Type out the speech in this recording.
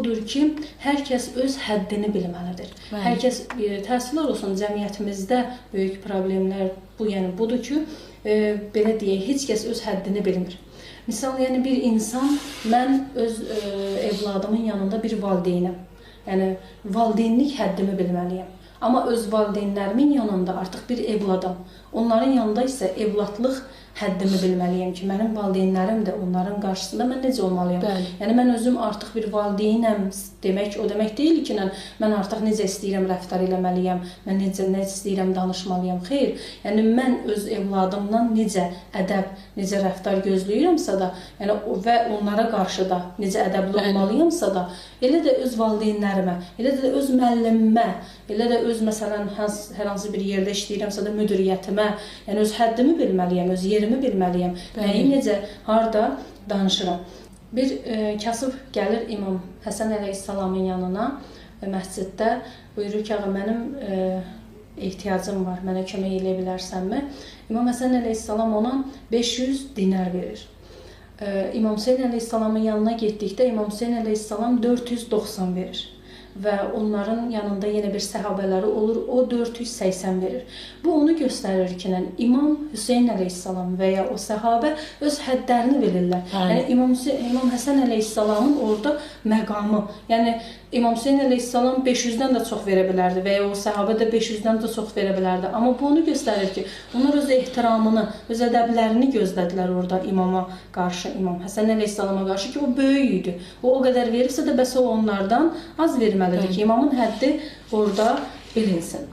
odur ki, hər kəs öz həddini bilməlidir. Hər kəs, təəssüflər olsun, cəmiyyətimizdə böyük problemlər budur ki, belə deyək, heç kəs öz həddini bilmir. Misal, yəni bir insan, mən öz evladımın yanında bir valideynəm. Yəni, valideynlik həddimi bilməliyəm. Amma öz valideynlərimin yanında artıq bir evladam. Onların yanında isə evladlıq həddimi bilməliyəm ki, mənim valideynlərim də onların qarşısında mən necə olmalıyam? Yəni, mən özüm artıq bir valideynəm demək, o demək deyil ki, mən artıq necə istəyirəm rəftar eləməliyəm, mən necə istəyirəm danışmalıyam. Xeyr, yəni mən öz evladımdan necə ədəb, necə rəftar gözləyirəmsə da, yəni, və onlara qarşı da necə ədəbli olmalıyamsa da, elə də öz valideynlərimə, elə də öz müəllimimə, elə də öz, məsələn, hər hansı bir yerdə işləyirəmsə də müdiriyyətimə, yəni öz həddimi bilməliyəm, öz yerimi bilməliyəm, nəyi, necə, harada danışıram. Bir kasıb gəlir İmam Həsən əleyhissalamın yanına məsciddə, buyurur ki, ağa, mənim ehtiyacım var, mənə kömək eləyə bilərsənmi? İmam Həsən əleyhissalam ona 500 dinar verir. İmam Hüseyin əleyhissalamın yanına getdikdə İmam Hüseyin əleyhissalam 490 verir. Və onların yanında yenə bir səhabələri olur, o 480 verir. Bu onu göstərir ki, İmam Hüseyin əleyhissalam və ya o səhabə öz həddlərini bilirlər. Yəni, İmam Həsən əleyhissalamın orada məqamı, yəni İmam Hüseyin əleyhissalam 500-dən də çox verə bilərdi və ya o səhabə də 500-dən də çox verə bilərdi. Amma bu onu göstərir ki, onlar öz ehtiramını, öz ədəblərini gözlədilər orada imama qarşı, İmam Həsən əleyhissalama qarşı ki, o böyük idi. O qədər verirsə də bəs o onlardan az verməlidir ki, imamın həddi orada bilinsin.